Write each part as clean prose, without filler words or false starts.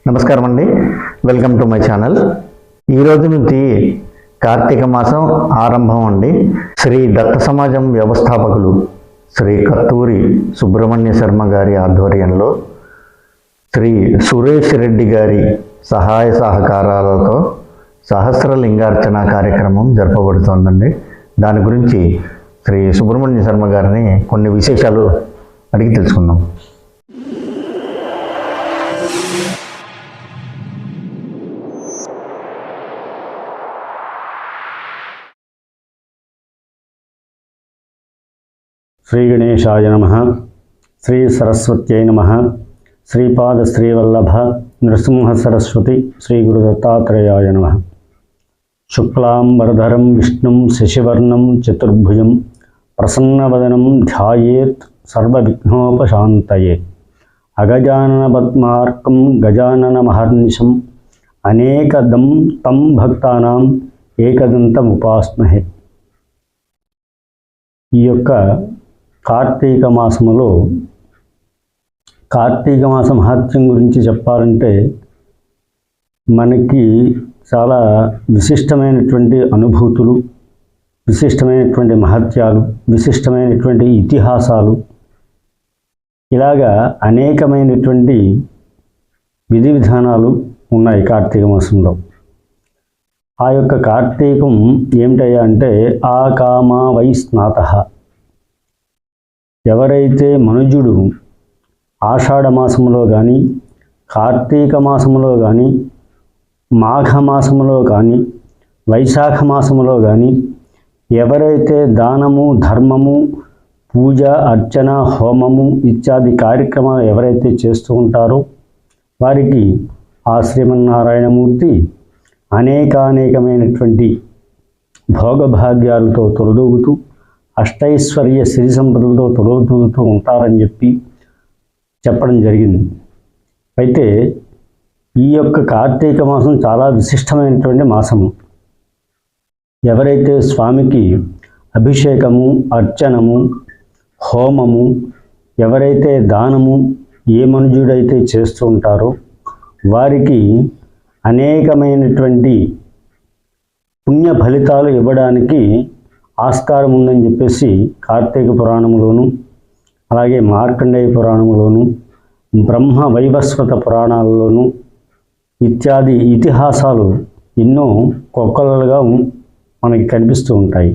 నమస్కారం అండి, welcome to my channel. ఈరోజు నుంచి కార్తీక మాసం ఆరంభం అండి. శ్రీ దత్త సమాజం వ్యవస్థాపకులు శ్రీ కత్తూరి సుబ్రహ్మణ్య శర్మ గారి ఆధ్వర్యంలో శ్రీ సురేష్ రెడ్డి గారి సహాయ సహకారాలతో సహస్రలింగార్చన కార్యక్రమం జరపబడుతోందండి. దాని గురించి శ్రీ సుబ్రహ్మణ్య శర్మ గారిని కొన్ని విశేషాలు అడిగి తెలుసుకుందాం. శ్రీ గణేశాయ నమః. శ్రీ సరస్వత్యై నమః. శ్రీపాద శ్రీవల్లభ నృసింహ సరస్వతి శ్రీ గురు దత్తాత్రేయాయ నమః. శుక్లాంబరధరం విష్ణుం శశివర్ణం చతుర్భుజం ప్రసన్నవదనం ధ్యాయేత్ సర్వవిఘ్నోపశాంతయే. అగజానన పద్మార్కం గజానన మహర్నిశం అనేకదం తం భక్తానాం ఏకదంతముపాస్మహే. ఈ యొక్క కార్తీక మాసములో కార్తీక మాస మహత్యం గురించి చెప్పాలంటే మనకి చాలా విశిష్టమైనటువంటి అనుభూతులు, విశిష్టమైనటువంటి మహత్యాలు, విశిష్టమైనటువంటి ఇతిహాసాలు, ఇలాగా అనేకమైనటువంటి విధి విధానాలు ఉన్నాయి కార్తీక మాసంలో. ఆ యొక్క కార్తీకం ఏమిటయ్యా అంటే ఆ కామా వై స్నాతః. ఎవరైతే మనుజుడు ఆషాఢ మాసంలో కానీ, కార్తీక మాసంలో కానీ, మాఘమాసంలో కానీ, వైశాఖ మాసంలో కానీ ఎవరైతే దానము, ధర్మము, పూజ, అర్చన, హోమము ఇత్యాది కార్యక్రమాలు ఎవరైతే చేస్తూ ఉంటారో వారికి ఆ శ్రీమన్నారాయణమూర్తి అనేకానేకమైనటువంటి భోగభాగ్యాలతో తొలదూగుతూ అష్టైశ్వర్య సిరి సంపదలతో తొలదూగుతూ ఉంటారని చెప్పడం జరిగింది. అయితే ఈ యొక్క కార్తీక మాసం చాలా విశిష్టమైనటువంటి మాసము. ఎవరైతే స్వామికి అభిషేకము, అర్చనము, హోమము, ఎవరైతే దానము ఏ మనుజుడైతే చేస్తూ ఉంటారో వారికి అనేకమైనటువంటి పుణ్య ఫలితాలు ఇవ్వడానికి ఆస్కారం ఉందని చెప్పేసి కార్తీక పురాణంలోను, అలాగే మార్కండేయ పురాణంలోను, బ్రహ్మ వైవస్వత పురాణాలలోను ఇత్యాది ఇతిహాసాలు ఎన్నో కొక్కలుగా మనకి కనిపిస్తూ ఉంటాయి.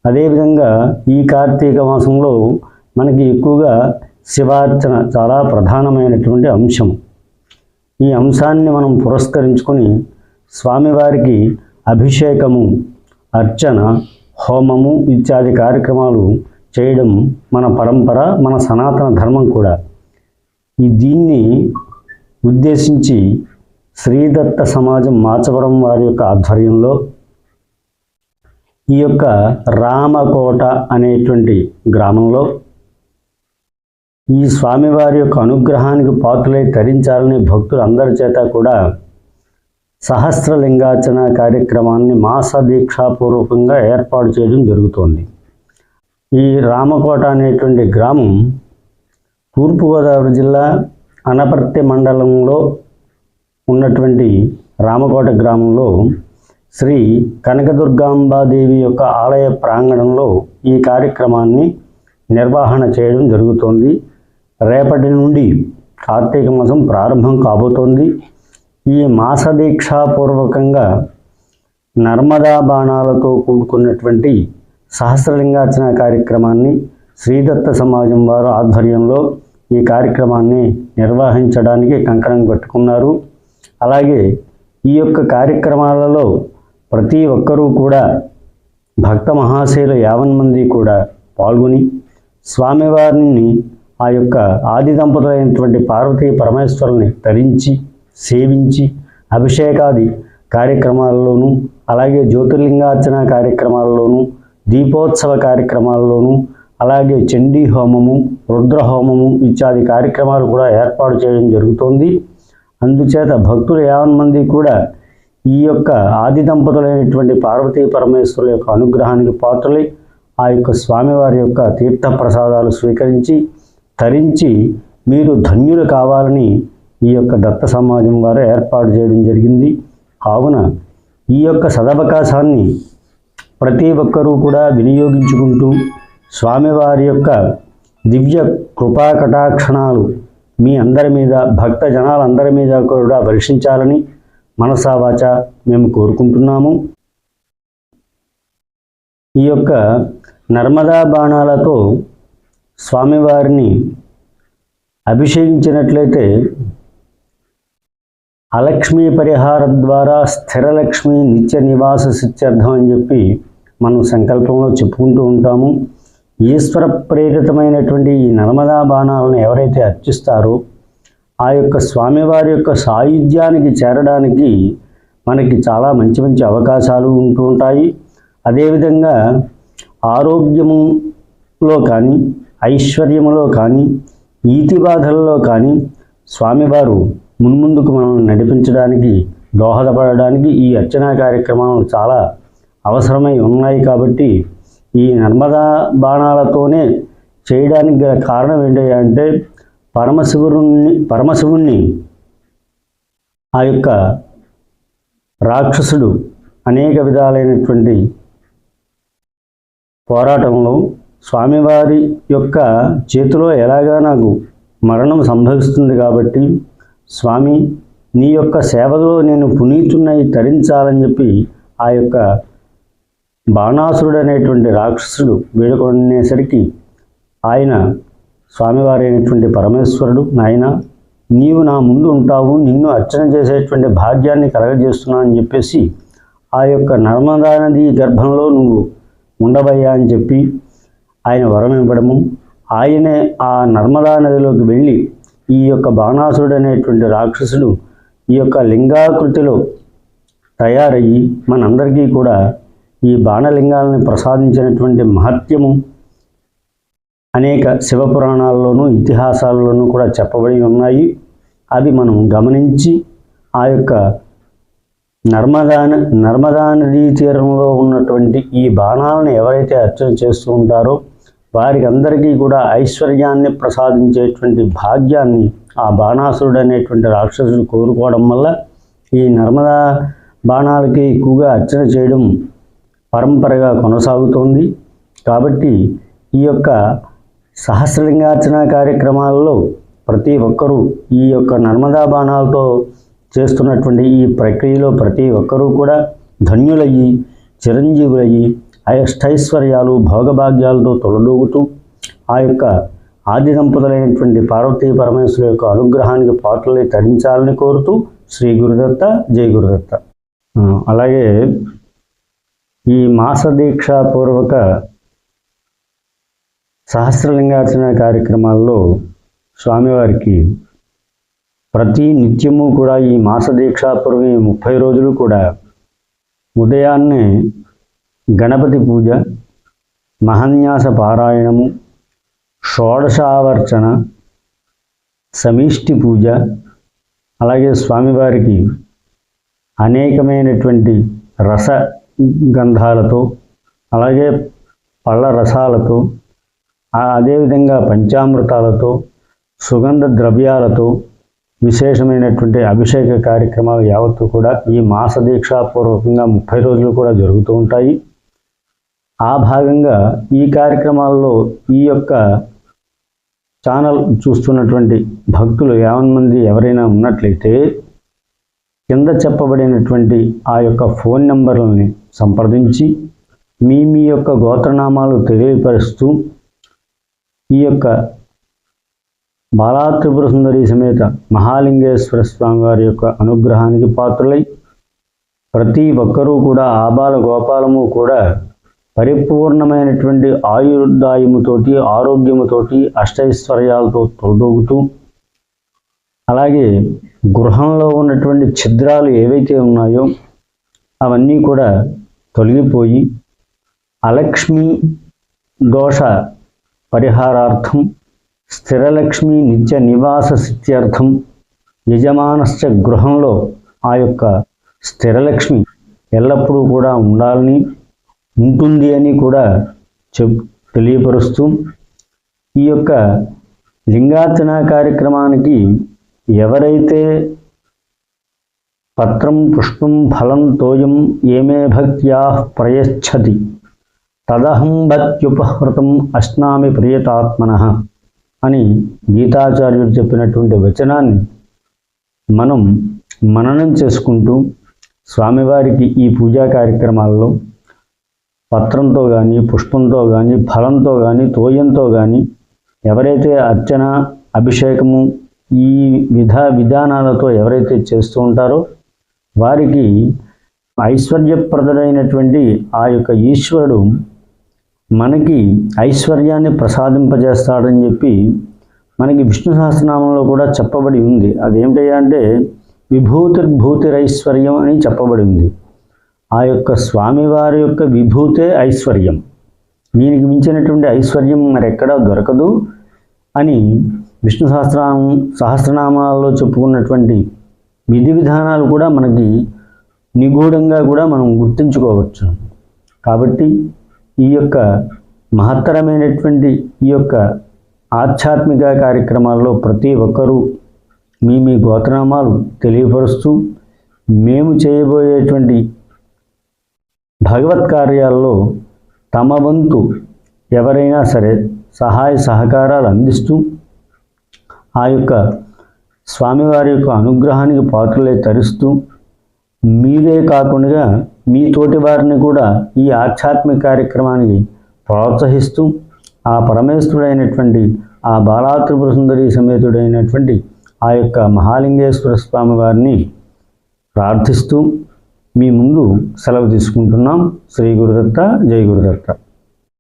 అదేవిధంగా ఈ కార్తీక మాసంలో మనకి ఎక్కువగా శివార్చన చాలా ప్రధానమైనటువంటి అంశం. ఈ అంశాన్ని మనం పురస్కరించుకొని స్వామివారికి అభిషేకము, అర్చన, హోమము ఇత్యాది కార్యక్రమాలు చేయడం మన పరంపర, మన సనాతన ధర్మం కూడా. దీన్ని ఉద్దేశించి శ్రీదత్త సమాజం మాచవరం వారి యొక్క ఆధ్వర్యంలో ఈ యొక్క రామకోట అనేటువంటి గ్రామంలో ఈ స్వామివారి యొక్క అనుగ్రహానికి పాత్రులై తరించాలని భక్తులు అందరి చేత కూడా సహస్రలింగార్చన కార్యక్రమాన్ని మాస దీక్షాపూర్వకంగా ఏర్పాటు చేయడం జరుగుతోంది. ఈ రామకోట అనేటువంటి గ్రామం తూర్పుగోదావరి జిల్లా అనపర్తి మండలంలో ఉన్నటువంటి రామకోట గ్రామంలో శ్రీ కనకదుర్గాంబాదేవి యొక్క ఆలయ ప్రాంగణంలో ఈ కార్యక్రమాన్ని నిర్వహణ చేయడం జరుగుతోంది. రేపటి నుండి కార్తీక మాసం ప్రారంభం కాబోతోంది. ఈ మాసదీక్షాపూర్వకంగా నర్మదా బాణాలతో కూడుకున్నటువంటి సహస్రలింగార్చన కార్యక్రమాన్ని శ్రీదత్త సమాజం వారు ఆధ్వర్యంలో ఈ కార్యక్రమాన్ని నిర్వహించడానికి కంకణం కట్టుకున్నారు. అలాగే ఈ యొక్క కార్యక్రమాలలో ప్రతి ఒక్కరూ కూడా భక్త మహాశయులు 50 మంది కూడా పాల్గొని స్వామివారిని ఆ యొక్క ఆది దంపతులైనటువంటి పార్వతీ పరమేశ్వరుని తరించి సేవించి అభిషేకాది కార్యక్రమాలలోనూ, అలాగే జ్యోతిర్లింగార్చన కార్యక్రమాలలోనూ, దీపోత్సవ కార్యక్రమాలలోనూ, అలాగే చండీ హోమము, రుద్రహోమము ఇత్యాది కార్యక్రమాలు కూడా ఏర్పాటు చేయడం జరుగుతోంది. అందుచేత భక్తులు 50 మంది కూడా ఈ యొక్క ఆది దంపతులైనటువంటి పార్వతీ పరమేశ్వరుల యొక్క అనుగ్రహానికి పాత్రలై ఆ యొక్క స్వామివారి యొక్క తీర్థ ప్రసాదాలు స్వీకరించి తరించి మీరు ధన్యులు కావాలని ఈ యొక్క దత్త సమాజం వారు ఏర్పాటు చేయడం జరిగింది. కావున ఈ యొక్క సదవకాశాన్ని ప్రతి ఒక్కరూ కూడా వినియోగించుకుంటూ స్వామివారి యొక్క దివ్య కృపా కటాక్షణాలు మీ అందరి మీద, భక్త జనాలందరి మీద కూడా వర్షించాలని మనసా వాచ మేము కోరుకుంటున్నాము. ఈ యొక్క నర్మదా బాణాలతో స్వామివారిని అభిషేకించినట్లయితే అలక్ష్మీ పరిహార ద్వారా స్థిరలక్ష్మి నిత్య నివాస సిత్యర్థం అని చెప్పి మనం సంకల్పంలో చెప్పుకుంటూ ఉంటాము. ఈశ్వర ప్రేరితమైనటువంటి ఈ నర్మదా బాణాలను ఎవరైతే అర్చిస్తారో ఆ యొక్క స్వామివారి యొక్క సాయుధ్యానికి చేరడానికి మనకి చాలా మంచి మంచి అవకాశాలు ఉంటూ ఉంటాయి. అదేవిధంగా ఆరోగ్యములో కానీ, ఐశ్వర్యములో కానీ, ఈతి బాధల్లో కానీ స్వామివారు మున్ముందుకు మనం నడిపించడానికి, దోహదపడడానికి ఈ అర్చనా కార్యక్రమాలు చాలా అవసరమై ఉన్నాయి. కాబట్టి ఈ నర్మదా బాణాలతోనే చేయడానికి గల కారణం ఏంటంటే పరమశివుణ్ణి ఆ యొక్క రాక్షసుడు అనేక విధాలైనటువంటి పోరాటంలో స్వామివారి యొక్క చేతిలో ఎలాగా నాకు మరణం సంభవిస్తుంది కాబట్టి స్వామి నీ యొక్క సేవలో నేను పునీతున్నై తరించాలని చెప్పి ఆ యొక్క బాణాసురుడు అనేటువంటి రాక్షసుడు వేడుకొనేసరికి ఆయన స్వామివారి అయినటువంటి పరమేశ్వరుడు, నాయన నీవు నా ముందు ఉంటావు, నిన్ను అర్చన చేసేటువంటి భాగ్యాన్ని కలగజేస్తున్నావు అని చెప్పేసి ఆ యొక్క నర్మదా నది గర్భంలో నువ్వు ఉండవయ్యా అని చెప్పి ఆయన వరం ఇవ్వడము, ఆయనే ఆ నర్మదా నదిలోకి వెళ్ళి ఈ యొక్క బాణాసురుడు అనేటువంటి రాక్షసుడు ఈ యొక్క లింగాకృతిలో తయారయ్యి మనందరికీ కూడా ఈ బాణలింగాలని ప్రసాదించినటువంటి మహత్యము అనేక శివపురాణాల్లోనూ ఇతిహాసాల్లోనూ కూడా చెప్పబడి ఉన్నాయి. అది మనం గమనించి ఆ యొక్క నర్మదా నదీ తీరంలో ఉన్నటువంటి ఈ బాణాలను ఎవరైతే అర్చన చేస్తూ ఉంటారో వారికి అందరికీ కూడా ఐశ్వర్యాన్ని ప్రసాదించేటువంటి భాగ్యాన్ని ఆ బాణాసురుడు అనేటువంటి రాక్షసుడు కోరుకోవడం వల్ల ఈ నర్మదా బాణాలకి ఎక్కువగా అర్చన చేయడం పరంపరగా కొనసాగుతోంది. కాబట్టి ఈ యొక్క సహస్రలింగార్చన కార్యక్రమాలలో ప్రతి ఒక్కరూ ఈ యొక్క నర్మదా బాణాలతో చేస్తున్నటువంటి ఈ ప్రక్రియలో ప్రతి ఒక్కరూ కూడా ధన్యులయ్యి చిరంజీవులయ్యి అష్టైశ్వర్యాలు భోగభాగ్యాలతో తొలదూగుతూ ఆ యొక్క ఆది దంపతులైనటువంటి పార్వతీ పరమేశ్వరు యొక్క అనుగ్రహానికి పాత్రలై తరించాలని కోరుతూ శ్రీ గురుదత్త, జై గురుదత్త. అలాగే ఈ మాసదీక్షాపూర్వక సహస్రలింగార్చన కార్యక్రమాల్లో స్వామివారికి ప్రతి నిత్యము కూడా ఈ మాసదీక్షాపూర్వక 30 రోజులు కూడా ఉదయాన్నే గణపతి పూజ, మహాన్యాస పారాయణము, షోడశావర్చన, సమీష్టి పూజ, అలాగే స్వామివారికి అనేకమైనటువంటి రస గంధాలతో, అలాగే పళ్ళ రసాలతో, అదేవిధంగా పంచామృతాలతో, సుగంధ ద్రవ్యాలతో విశేషమైనటువంటి అభిషేక కార్యక్రమాలు యావత్తు కూడా ఈ మాసదీక్షాపూర్వకంగా 30 రోజులు కూడా జరుగుతూ ఉంటాయి. ఆ భాగంగా ఈ కార్యక్రమాల్లో ఈ యొక్క ఛానల్ చూస్తున్నటువంటి భక్తులు 50 మంది ఎవరైనా ఉన్నట్లయితే కింద చెప్పబడినటువంటి ఆ యొక్క ఫోన్ నెంబర్లని సంప్రదించి మీ యొక్క గోత్రనామాలు తెలియపరుస్తూ ఈ యొక్క బాలా త్రిపుర సుందరి సమేత మహాలింగేశ్వర స్వామి వారి యొక్క అనుగ్రహానికి పాత్రులై ప్రతి ఒక్కరూ కూడా ఆబాల గోపాలము కూడా పరిపూర్ణమైనటువంటి ఆయుర్దాయముతోటి, ఆరోగ్యముతోటి, అష్టైశ్వర్యాలతో తొలదూగుతూ, అలాగే గృహంలో ఉన్నటువంటి ఛిద్రాలు ఏవైతే ఉన్నాయో అవన్నీ కూడా తొలగిపోయి అలక్ష్మి దోష పరిహారార్థం, స్థిరలక్ష్మి నిత్య నివాస సిద్ధ్యర్థం, యజమానశ్చ గృహంలో ఆ యొక్క స్థిరలక్ష్మి ఎల్లప్పుడూ కూడా ఉండాలని, ఉంటుంది అని కూడా తెలియపరుస్తూ ఈ యొక్క లింగార్చన కార్యక్రమానికి ఎవరైతే పత్రం పుష్పం ఫలం తోయం ఏమే భక్త్యా ప్రయచ్చతి తదహం భక్త్యుపహృతం అశ్నామి ప్రియతాత్మనః అని గీతాచార్యుడు చెప్పినటువంటి వచనాన్ని మనం మననం చేసుకుంటూ స్వామివారికి ఈ పూజా కార్యక్రమాల్లో పత్రంతో కానీ పుష్పంతో కానీ ఫలంతో కానీ తోయంతో కానీ ఎవరైతే అర్చన అభిషేకము ఈ విధానాలతో ఎవరైతే చేస్తూ ఉంటారో వారికి ఐశ్వర్యప్రదుడైనటువంటి ఆ యొక్క ఈశ్వరుడు మనకి ఐశ్వర్యాన్ని ప్రసాదింపజేస్తాడని చెప్పి మనకి విష్ణు సహస్రనామంలో కూడా చెప్పబడి ఉంది. అదేమిటయ్యా అంటే విభూతిర్భూతిరైశ్వర్యం అని చెప్పబడి ఉంది. ఆ యొక్క స్వామివారి యొక్క విభూతే ఐశ్వర్యం, దీనికి మించినటువంటి ఐశ్వర్యం మరెక్కడా దొరకదు అని విష్ణు సహస్రనామాలలో చెప్పుకున్నటువంటి విధి విధానాలు కూడా మనకి నిగూఢంగా కూడా మనం గుర్తించుకోవచ్చు. కాబట్టి ఈ యొక్క మహత్తరమైనటువంటి ఈ యొక్క ఆధ్యాత్మిక కార్యక్రమాల్లో ప్రతి ఒక్కరూ మీ గోత్రనామాలు తెలియపరుస్తూ మేము చేయబోయేటువంటి భగవత్ కార్యాల్లో తమ వంతు ఎవరైనా సరే సహాయ సహకారాలు అందిస్తూ ఆ యొక్క స్వామివారి యొక్క అనుగ్రహానికి పాత్రలై తరిస్తూ మీరే కాకుండా మీ తోటి వారిని కూడా ఈ ఆధ్యాత్మిక కార్యక్రమానికి ప్రోత్సహిస్తూ ఆ పరమేశ్వరుడైనటువంటి ఆ బాలాత్రిపుర సుందరి సమేతుడైనటువంటి ఆ యొక్క మహాలింగేశ్వర స్వామి వారిని ప్రార్థిస్తూ మీ ముందు సెలవు తీసుకుంటున్నాం. శ్రీ గురుదత్త, జై గురుదత్త.